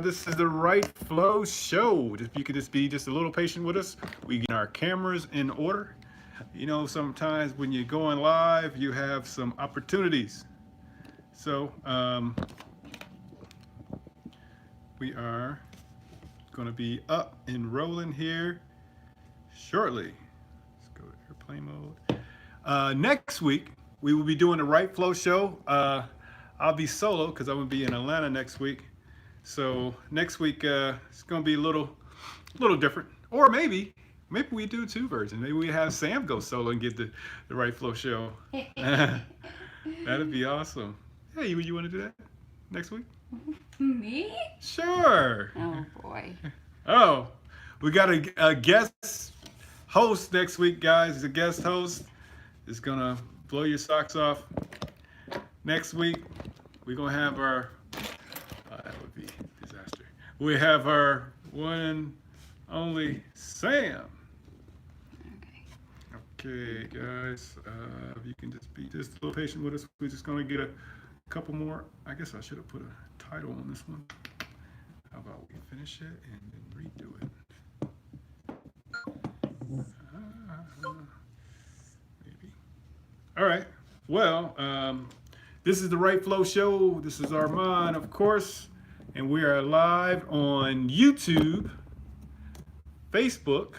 This is the Right Flow Show. If you could just be just a little patient with us, we get our cameras in order. You know, sometimes when you're going live, you have some opportunities. So we are going to be up and rolling here shortly. Let's go to airplane mode. Next week, we will be doing the Right Flow Show. I'll be solo because I'm going to be in Atlanta next week. So next week it's going to be a little different, or maybe we do two versions. Maybe we have Sam go solo and get the Right Flow Show. That'd be awesome. Hey, you want to do that next week? Me? Sure. Oh boy. Oh, we got a guest host next week, guys. The guest host is gonna blow your socks off. Next week we're gonna have our that would be a disaster. We have our one and only Sam. Okay, guys, if you can just be just a little patient with us. We're just gonna get a couple more. I guess I should have put a title on this one. How about we finish it and then redo it? Maybe. All right. Well, this is the Right Flow Show. This is Armand, of course, and we are live on YouTube, Facebook,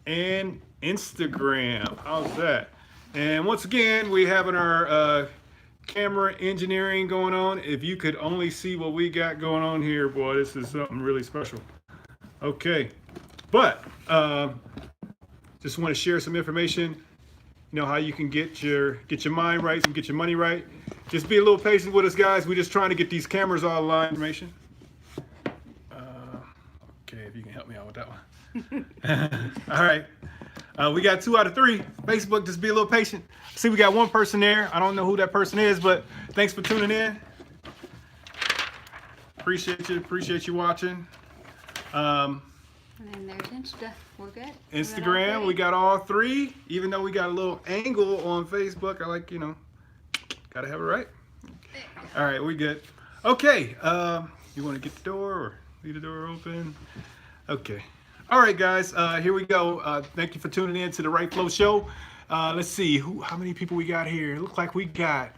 and Instagram. How's that? And once again, we having our camera engineering going on. If you could only see what we got going on here, boy, this is something really special. Okay, but just want to share some information. You know how you can get your mind right and get your money right. Just be a little patient with us, guys. We're just trying to get these cameras all aligned. Information. Okay, if you can help me out with that one. All right. We got 2 out of 3. Facebook, just be a little patient. See, we got one person there. I don't know who that person is, but thanks for tuning in. Appreciate you watching. And then there's Insta. We're good. Instagram, we got all 3. Even though we got a little angle on Facebook, I like, gotta have it right. All right, we good. Okay, you want to get the door or leave the door open? Okay. All right, guys, here we go. Thank you for tuning in to the Right Flow Show. Let's see, how many people we got here? It looks like we got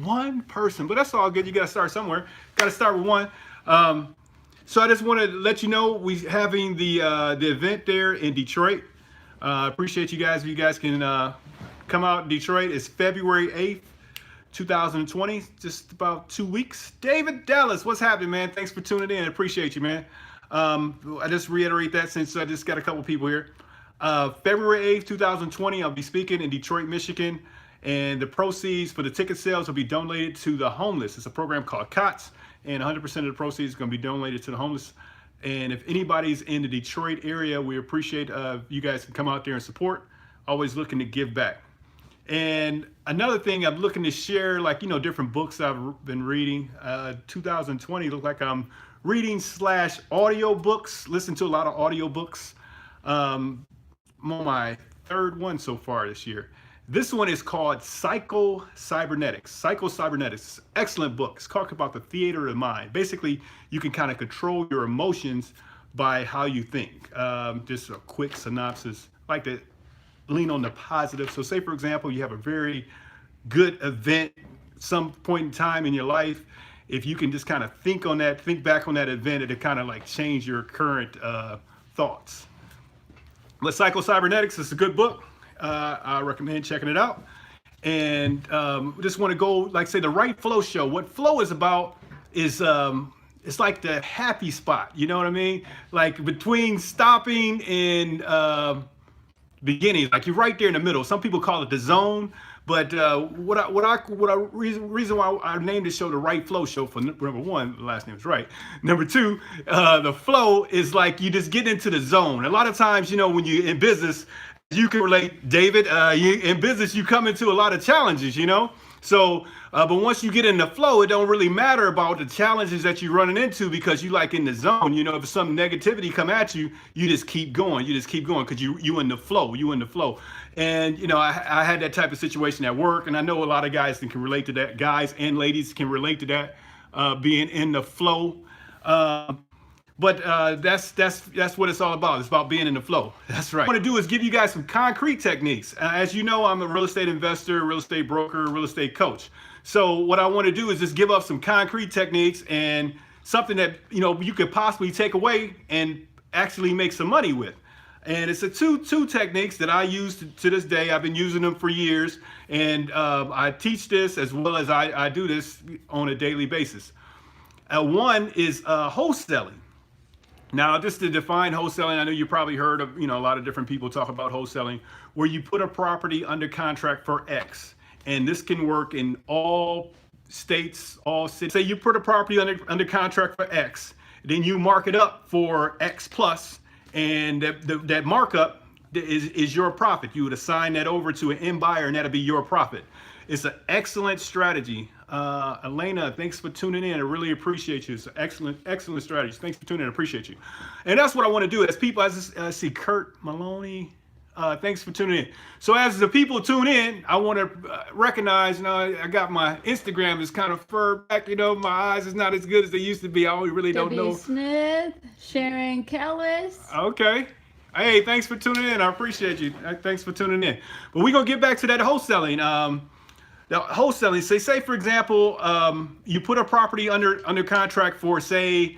one person, but that's all good. You got to start somewhere. Got to start with one. So I just want to let you know we're having the event there in Detroit. Appreciate you guys. If you guys can come out in Detroit. It's February 8th, 2020. Just about 2 weeks. David Dallas, what's happening, man? Thanks for tuning in. Appreciate you, man. I just reiterate that since I just got a couple people here. February 8th, 2020, I'll be speaking in Detroit, Michigan, and the proceeds for the ticket sales will be donated to the homeless. It's a program called COTS, and 100% of the proceeds is going to be donated to the homeless. And if anybody's in the Detroit area, we appreciate you guys can come out there and support. Always looking to give back. And another thing, I'm looking to share, different books I've been reading. 2020 look like I'm reading / audio books. Listen to a lot of audio books. I'm on my 3rd one so far this year. This one is called Psycho-Cybernetics. Psycho-Cybernetics, excellent book. It's talking about the theater of the mind. Basically, you can kind of control your emotions by how you think. Just a quick synopsis. I like to lean on the positive. So say, for example, you have a very good event some point in time in your life. If you can just kind of think back on that event, it'll kind of change your current thoughts. But Psycho-Cybernetics is a good book. I recommend checking it out. And just want to go, say, the Right Flow Show. What flow is about is it's like the happy spot. You know what I mean? Like between stopping and beginning. Like you're right there in the middle. Some people call it the zone. But reason why I named this show the Right Flow Show, for number 1, the last name is Wright. Number 2, the flow is like you just get into the zone. A lot of times, when you're in business, you can relate, David. In business, you come into a lot of challenges, So, but once you get in the flow, it don't really matter about the challenges that you're running into because you in the zone. If some negativity come at you, you just keep going. You just keep going because you in the flow. You in the flow. And I had that type of situation at work, and I know a lot of guys can relate to that. Guys and ladies can relate to that, being in the flow. But that's what it's all about. It's about being in the flow. That's right. What I want to do is give you guys some concrete techniques. As you know, I'm a real estate investor, real estate broker, real estate coach. So what I want to do is just give up some concrete techniques and something that you could possibly take away and actually make some money with. And it's a two techniques that I use to this day. I've been using them for years, and I teach this as well as I do this on a daily basis. One is wholesaling. Now, just to define wholesaling, I know you probably heard of, a lot of different people talk about wholesaling, where you put a property under contract for X. And this can work in all states, all cities. Say you put a property under contract for X, then you mark it up for X plus, and that markup is your profit. You would assign that over to an end buyer, and that'll be your profit. It's an excellent strategy. Elena, thanks for tuning in. I really appreciate you. It's an excellent strategy. Thanks for tuning in. I appreciate you. And that's what I want to do. As people, I see Kurt Maloney. Thanks for tuning in. So as the people tune in, I want to recognize, I got my Instagram is kind of furred back. My eyes is not as good as they used to be. I really don't know. Smith, Sharon Kellis. Okay. Hey, thanks for tuning in. I appreciate you. Thanks for tuning in. But we're going to get back to that wholesaling. Now, wholesaling, say for example, you put a property under contract for, say,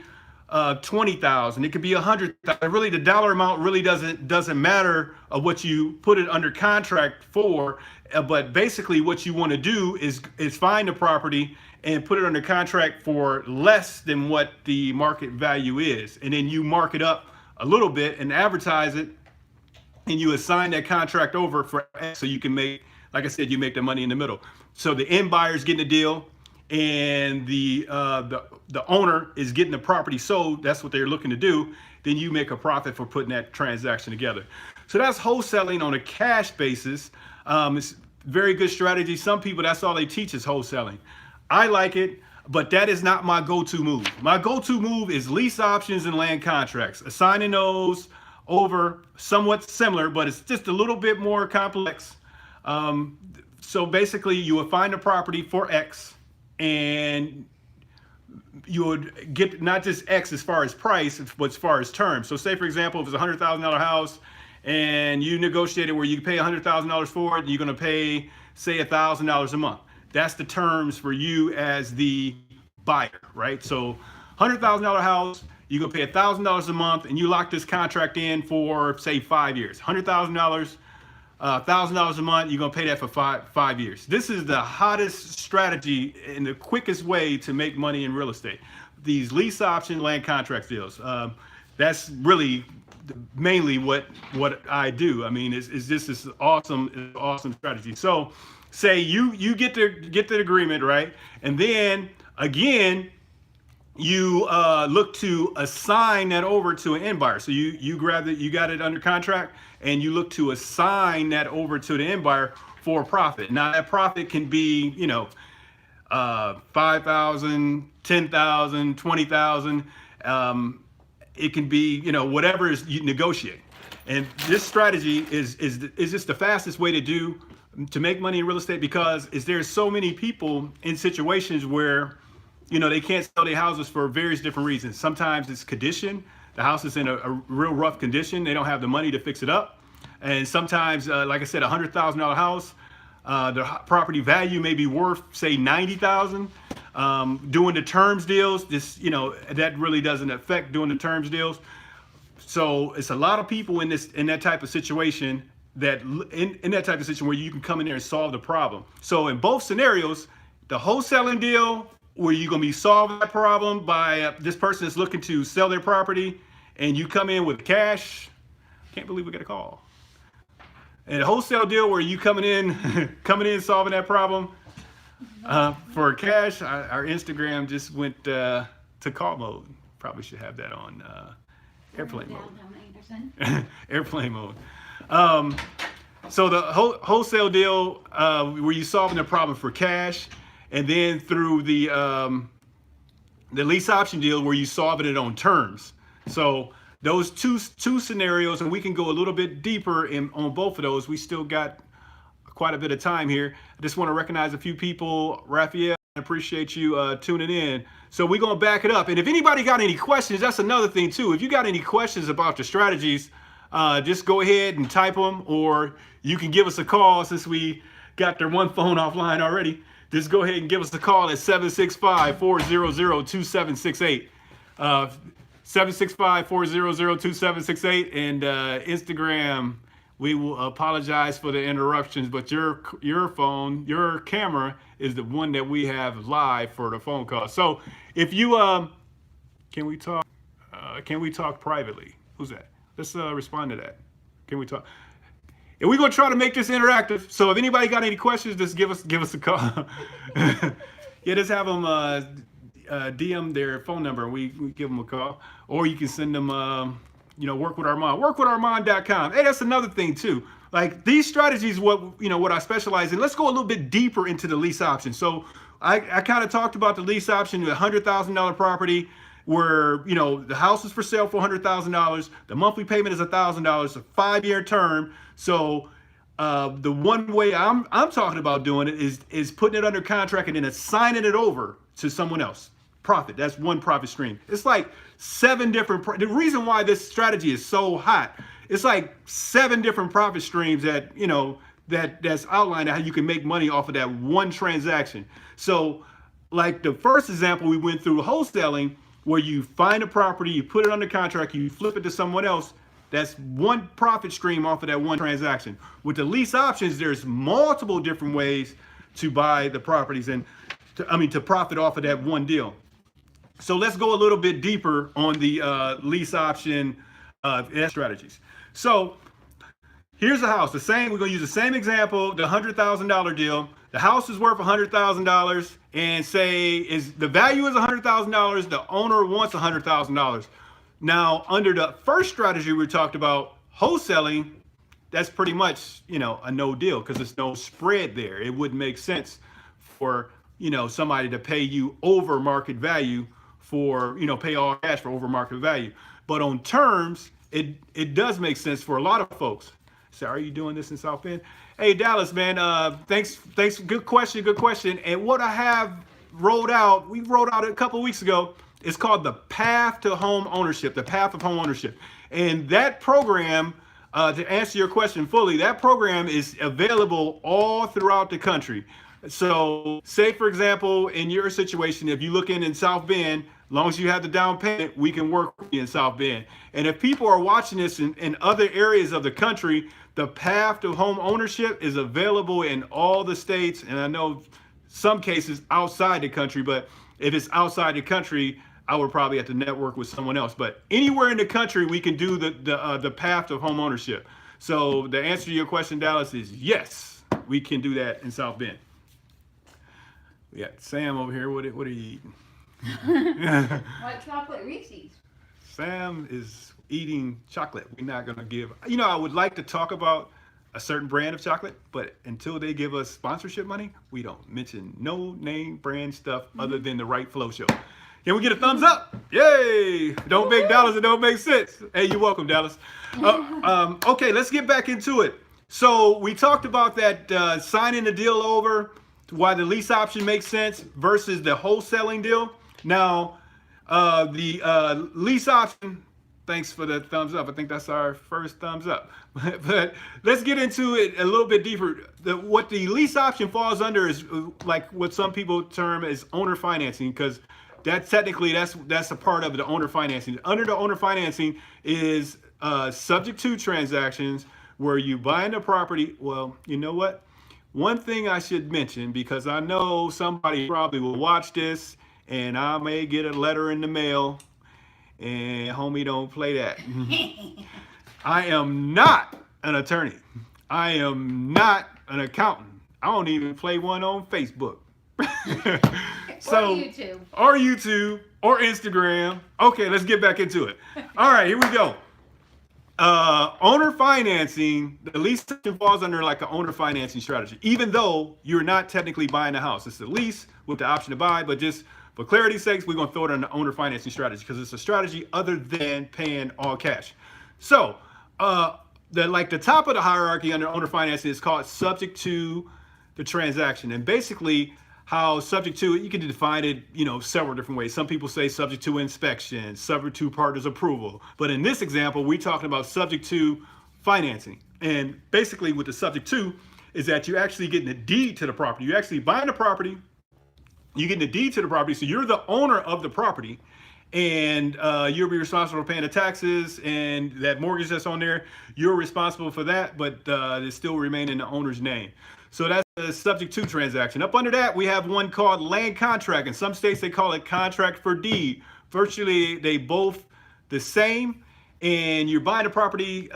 20,000. It could be 100,000. Really, the dollar amount really doesn't matter of what you put it under contract for. But basically, what you want to do is find a property and put it under contract for less than what the market value is, and then you mark it up a little bit and advertise it, and you assign that contract over for X, so you can make, like I said, you make the money in the middle. So the end buyer's getting a deal, and the owner is getting the property sold. That's what they're looking to do. Then you make a profit for putting that transaction together. So that's wholesaling on a cash basis. It's a very good strategy. Some people, that's all they teach is wholesaling. I like it, but that is not my go-to move. My go-to move is lease options and land contracts. Assigning those over, somewhat similar, but it's just a little bit more complex. So basically, you would find a property for X, and you would get not just X as far as price, but as far as terms. So say, for example, if it's a $100,000 house and you negotiated where you pay $100,000 for it, you're going to pay, say, $1,000 a month. That's the terms for you as the buyer, right? So $100,000 house, you're going to pay $1,000 a month, and you lock this contract in for, say, 5 years. $100,000. $1,000 a month, you're gonna pay that for five years. This is the hottest strategy and the quickest way to make money in real estate. These lease option land contract deals. That's really mainly what I do. I mean, it's just this awesome strategy. So, say you get the agreement, right, and then again, you look to assign that over to an end buyer. So you grab it, you got it under contract, and you look to assign that over to the end buyer for a profit. Now that profit can be, 5,000, 10,000, 20,000. It can be, whatever you negotiate. And this strategy is just the fastest way to make money in real estate, because there's so many people in situations where they can't sell their houses for various different reasons. Sometimes it's condition. The house is in a real rough condition. They don't have the money to fix it up. And sometimes, like I said, $100,000 house, the property value may be worth, say, $90,000. Doing the terms deals, that really doesn't affect doing the terms deals. So it's a lot of people in that type of situation in that type of situation where you can come in there and solve the problem. So in both scenarios, the wholesaling deal, where you're going to be solving that problem by this person that's looking to sell their property, and you come in with cash. Can't believe we got a call. And a wholesale deal where you coming in solving that problem for cash. Our Instagram just went to call mode. Probably should have that on airplane mode. Airplane mode. So the wholesale deal where you solving the problem for cash, and then through the lease option deal where you solving it on terms. So those two scenarios, and we can go a little bit deeper on both of those. We still got quite a bit of time here. I just want to recognize a few people. Raphael. Appreciate you tuning in. So we're going to back it up. And if anybody got any questions, that's another thing too. If you got any questions about the strategies, just go ahead and type them, or you can give us a call since we got their one phone offline already. Just go ahead and give us a call at 765-400-2768. 765-400-2768, and Instagram. We will apologize for the interruptions, but your phone, your camera is the one that we have live for the phone call. So if you can we talk privately? Who's that? Let's respond to that. Can we talk? And we're gonna try to make this interactive. So if anybody got any questions, just give us a call. Yeah, just have them DM their phone number, and we give them a call, or you can send them work with Armand, workwitharmand.com. Hey, that's another thing too. Like these strategies, what I specialize in. Let's go a little bit deeper into the lease option. So I kind of talked about the lease option, the $100,000 property where, the house is for sale for $100,000. The monthly payment is $1,000, a 5-year term. So the one way I'm talking about doing it is putting it under contract and then assigning it over to someone else. Profit. That's one profit stream. It's like 7 different. The reason why this strategy is so hot, it's like 7 different profit streams that that's outlined how you can make money off of that one transaction. So, like the first example we went through, wholesaling, where you find a property, you put it under contract, you flip it to someone else. That's one profit stream off of that one transaction. With the lease options, there's multiple different ways to buy the properties and to profit off of that one deal. So let's go a little bit deeper on the lease option strategies. So here's a house. We're going to use the same example, the $100,000 deal. The house is worth $100,000, and the value is $100,000. The owner wants $100,000. Now, under the first strategy we talked about, wholesaling, that's pretty much a no deal because there's no spread there. It wouldn't make sense for somebody to pay you over market value for pay all cash for over market value. But on terms, it does make sense for a lot of folks. So are you doing this in South Bend? Hey Dallas, man, thanks. Good question. And what I have we rolled out a couple of weeks ago. It's called the Path to Home Ownership, the Path of Home Ownership. And that program, to answer your question fully, that program is available all throughout the country. So say, for example, in your situation, if you look in South Bend, as long as you have the down payment, we can work with you in South Bend. And if people are watching this in other areas of the country, the Path to Home Ownership is available in all the states. And I know some cases outside the country, but if it's outside the country, I would probably have to network with someone else. But anywhere in the country, we can do the Path to Home Ownership. So the answer to your question, Dallas, is yes, we can do that in South Bend. We got Sam over here. What are you eating? White chocolate Reese's. Sam is eating chocolate. We're not going to give... I would like to talk about a certain brand of chocolate, but until they give us sponsorship money, we don't mention no name brand stuff other than the Wright Flow Show. Can we get a thumbs up? Yay! Don't make dollars, it don't make sense. Hey, you're welcome, Dallas. Okay, let's get back into it. So we talked about that signing the deal over, why the lease option makes sense versus the wholesaling deal. Now, the lease option, thanks for the thumbs up. I think that's our first thumbs up. But let's get into it a little bit deeper. What the lease option falls under is like what some people term as owner financing, because that's a part of the owner financing. Under the owner financing is subject to transactions where you buying the property. Well, you know what? One thing I should mention, because I know somebody probably will watch this and I may get a letter in the mail, and homie, don't play that. I am not an attorney. I am not an accountant. I don't even play one on Facebook. Or YouTube or Instagram. Okay, let's get back into it. All right, here we go. Owner financing, the lease falls under like an owner financing strategy, even though you're not technically buying the house. It's a lease with the option to buy, but just for clarity's sakes, we're going to throw it on the owner financing strategy because it's a strategy other than paying all cash. So the top of the hierarchy under owner financing is called subject to the transaction. And basically how subject to, you can define it, several different ways. Some people say subject to inspection, subject to partner's approval. But in this example, we're talking about subject to financing. And basically what the subject to is that you're actually getting a deed to the property. You're actually buying the property, you're getting a deed to the property, so you're the owner of the property, and you'll be responsible for paying the taxes, and that mortgage that's on there, you're responsible for that, but it still remain in the owner's name. So that's a subject to transaction. Up under that, we have one called land contract. In some states, they call it contract for deed. Virtually, they both the same, and you're buying a property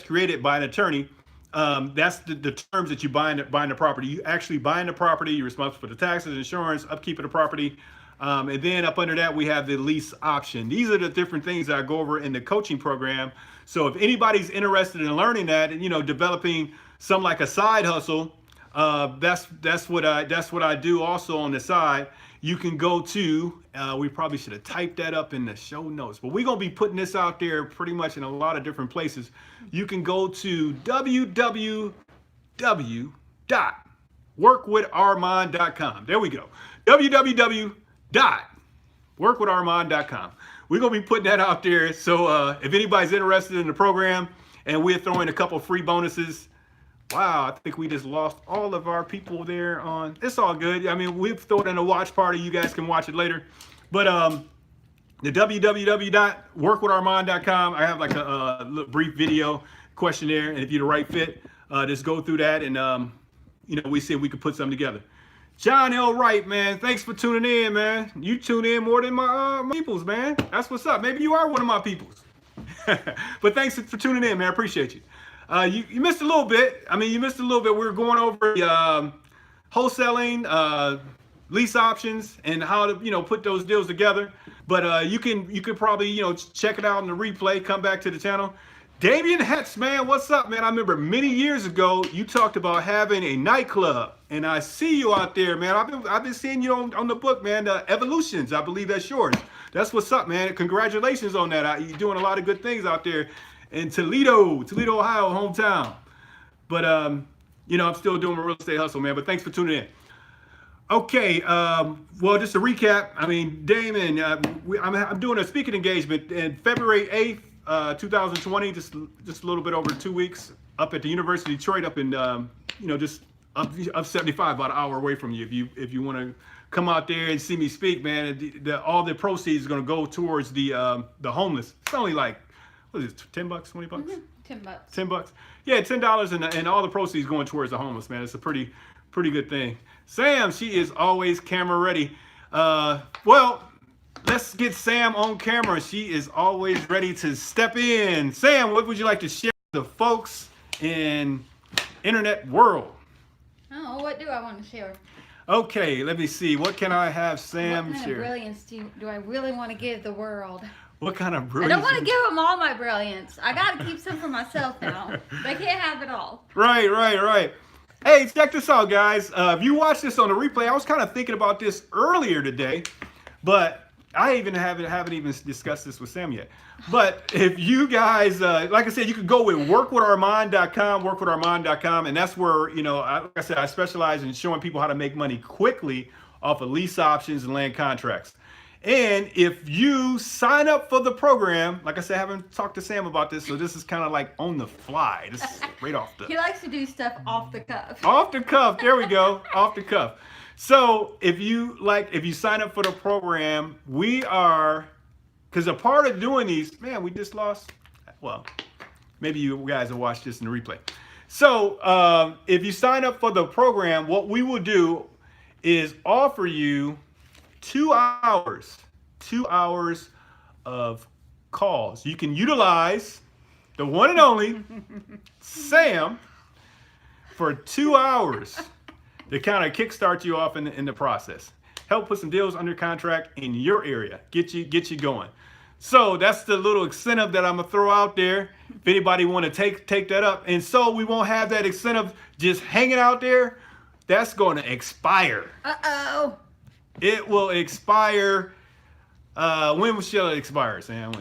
created by an attorney. That's the terms that you buying the property. You actually buying the property. You're responsible for the taxes, insurance, upkeep of the property. And then up under that, we have the lease option. These are the different things that I go over in the coaching program. So if anybody's interested in learning that and, developing some like a side hustle, that's what I do also on the side. You can go to, we probably should have typed that up in the show notes, but we're going to be putting this out there pretty much in a lot of different places. You can go to www.workwitharmand.com. There we go. www.workwitharmand.com. We're going to be putting that out there. So if anybody's interested in the program, and we're throwing a couple free bonuses. Wow, I think we just lost all of our people there on. It's all good. I mean, we've thrown in a watch party. You guys can watch it later. But the www.workwitharmand.com, I have like a little brief video questionnaire. And if you're the right fit, just go through that. And, we see if we could put something together. John L. Wright, man, thanks for tuning in, man. You tune in more than my peoples, man. That's what's up. Maybe you are one of my peoples. But thanks for tuning in, man. I appreciate you. You missed a little bit. We were going over wholesaling, lease options, and how to put those deals together. But you could probably check it out in the replay. Come back to the channel. Damian Hetz, man, what's up, man? I remember many years ago you talked about having a nightclub, and I see you out there, man. I've been seeing you on the book, man. The Evolutions, I believe that's yours. That's what's up, man. Congratulations on that. You're doing a lot of good things out there in Toledo, Ohio, hometown. But I'm still doing my real estate hustle, man. But thanks for tuning in. Okay, well, just to recap, Damon, I'm doing a speaking engagement in February 8th, 2020, just a little bit over 2 weeks, up at the University of Detroit, up in just up 75, about an hour away from you. If you want to come out there and see me speak, man, all the proceeds is going to go towards the homeless. It's only like, what is it, $10, $20? $10. $10. Yeah, $10, and all the proceeds going towards the homeless, man. It's a pretty good thing. Sam, she is always camera ready. Well, let's get Sam on camera. She is always ready to step in. Sam, what would you like to share with the folks in internet world? Oh, what do I want to share? Okay, let me see. What can I have Sam share? What kind of brilliance do I really want to give the world? What kind of brilliance? I don't want to give them all my brilliance. I got to keep some for myself now. They can't have it all. Right. Hey, check this out, guys. If you watch this on the replay, I was kind of thinking about this earlier today, but I haven't even discussed this with Sam yet. But if you guys, like I said, you could go with workwitharmand.com, and that's where, like I said, I specialize in showing people how to make money quickly off of lease options and land contracts. And if you sign up for the program, like I said, I haven't talked to Sam about this, so this is kind of like on the fly. This is right off the... He likes to do stuff off the cuff. Off the cuff. There we go. Off the cuff. So if you sign up for the program, we are, because a part of doing these, man, we just lost, well, maybe you guys will watch this in the replay. So if you sign up for the program, what we will do is offer you 2 hours of calls. You can utilize the one and only Sam for 2 hours to kind of kickstart you off in the process. Help put some deals under contract in your area. Get you going. So that's the little incentive that I'm gonna throw out there. If anybody want to take that up, and so we won't have that incentive just hanging out there. That's going to expire. Uh-oh. It will expire. When shall it expire, Sam?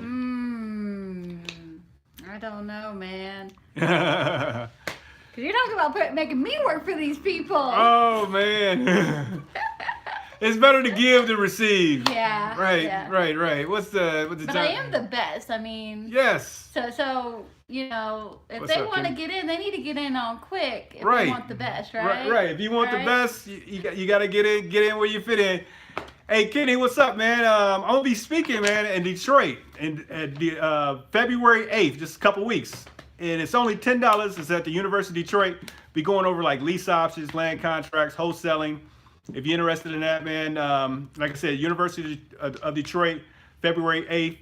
I don't know, man. Because you're talking about making me work for these people. Oh man. It's better to give than receive. Yeah. Right, yeah. right. What's the But I am the best. I mean. Yes. So you know, if What's they up, want to Kenny? get in, they need to get in on quick. If Right. they want the best, right? Right. If you want the best, you got to get in where you fit in. Hey Kenny, what's up, man? I'm gonna be speaking, man, in Detroit at the February 8th, just a couple weeks, and it's only $10. It's at the University of Detroit. Be going over like lease options, land contracts, wholesaling. If you're interested in that, man, like I said, University of Detroit, February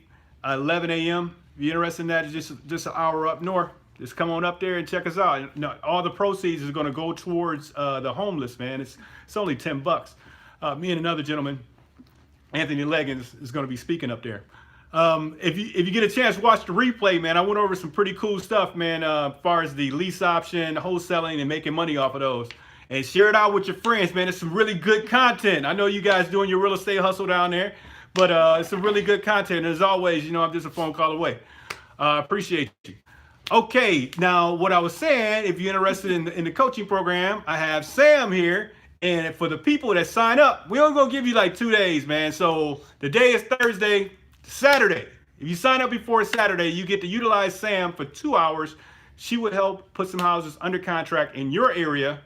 8th, 11 a.m. If you're interested in that, it's just an hour up north. Just come on up there and check us out. No, all the proceeds is going to go towards the homeless, man. It's only $10. Me and another gentleman, Anthony Leggins, is going to be speaking up there. If you get a chance, watch the replay, man. I went over some pretty cool stuff, man, as far as the lease option, wholesaling, and making money off of those. And share it out with your friends, man. It's some really good content. I know you guys doing your real estate hustle down there, but it's some really good content. And as always, you know, I'm just a phone call away. Appreciate you. Okay, now what I was saying, if you're interested in the coaching program, I have Sam here. And for the people that sign up, we're only going to give you like 2 days, man. So the day is Thursday, Saturday. If you sign up before Saturday, you get to utilize Sam for 2 hours. She would help put some houses under contract in your area.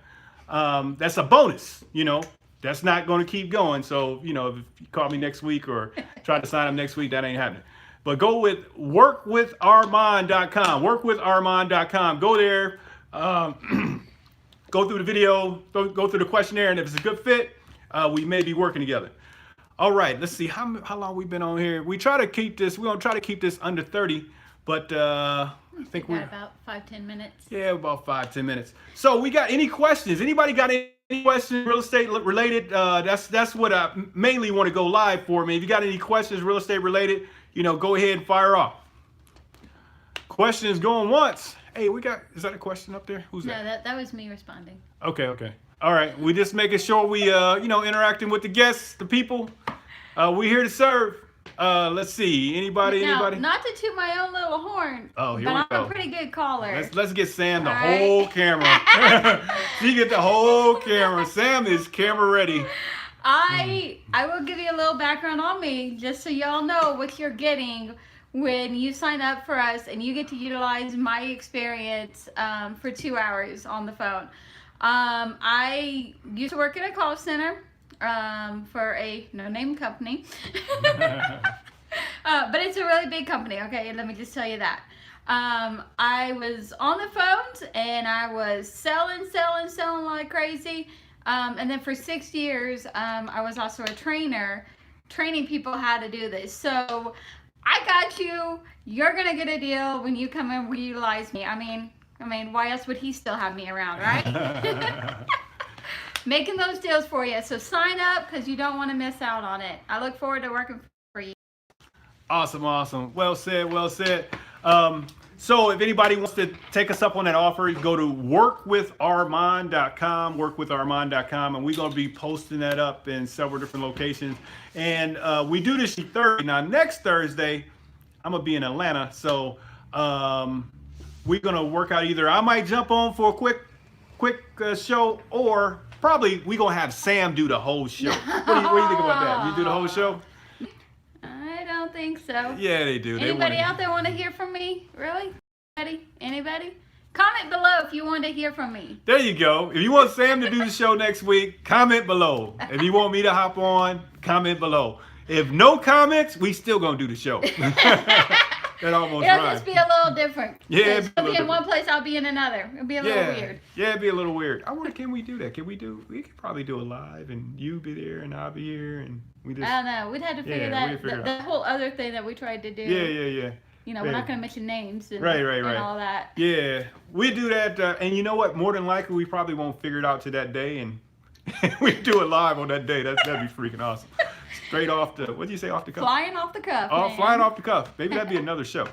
That's a bonus, you know, that's not going to keep going. So, you know, if you call me next week or try to sign up next week, that ain't happening. But go with workwitharmand.com, workwitharmand.com. Go there, go through the video, go through the questionnaire. And if it's a good fit, we may be working together. All right, let's see how long we've been on here. We try to keep this, we're going to try to keep this under 30, but I think we got about 5-10 minutes. Yeah, about 5-10 minutes. So we got any questions? Anybody got any questions real estate related? That's what I mainly want to go live for. Me, if you got any questions real estate related, you know, go ahead and fire off. Questions going once. Hey, is that a question up there? Who's that? No, that was me responding. Okay. All right, we just making sure we you know, interacting with the guests, the people. We're here to serve. Let's see. Anybody? Not to toot my own little horn. Oh, here we go. But I'm a pretty good caller. Let's get Sam the whole camera. She get the whole camera. Sam is camera ready. I will give you a little background on me, just so y'all know what you're getting when you sign up for us, and you get to utilize my experience for 2 hours on the phone. I used to work at a call center. For a no-name company. But it's a really big company, okay? Let me just tell you that. I was on the phones, and I was selling like crazy. And then for 6 years, I was also a trainer, training people how to do this. So I got you. You're going to get a deal when you come and utilize me. I mean, why else would he still have me around, right? Making those deals for you. So sign up, because you don't want to miss out on it. I look forward to working for you. Awesome. Well said. So if anybody wants to take us up on that offer, go to workwitharmand.com, and we're going to be posting that up in several different locations. And we do this Thursday. Now, next Thursday, I'm going to be in Atlanta. So we're going to work out, either I might jump on for a quick show, or probably we're going to have Sam do the whole show. What do you think about that? You do the whole show? I don't think so. Yeah, they do. Anybody out there want to hear from me? Really? Anybody? Comment below if you want to hear from me. There you go. If you want Sam to do the show next week, comment below. If you want me to hop on, comment below. If no comments, we still going to do the show. That almost It'll rhymed. just be a little different. Yeah, I'll be in one place, I'll be in another. It'll be a little weird. Yeah, it'd be a little weird. I wonder, can we do that? We could probably do it live, and you be there, and I'll be here, and we just. I don't know. We'd have to figure the whole other thing that we tried to do. Yeah. You know, we're not going to mention names and, right. and all that. Yeah, we do that, and you know what? More than likely, we probably won't figure it out to that day, and we do it live on that day. That'd be freaking awesome. Straight off the, what do you say, off the cuff? Flying off the cuff. Oh, man. flying off the cuff. Maybe that'd be another show.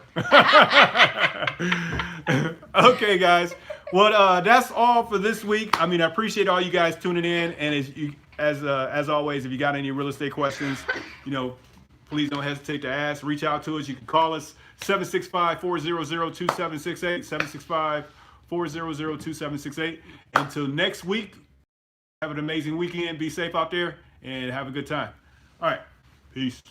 Okay, guys. Well, that's all for this week. I mean, I appreciate all you guys tuning in, and as always, if you got any real estate questions, you know, please don't hesitate to ask. Reach out to us. You can call us 765-400-2768, 400-2768. Until next week, have an amazing weekend. Be safe out there and have a good time. All right. Peace.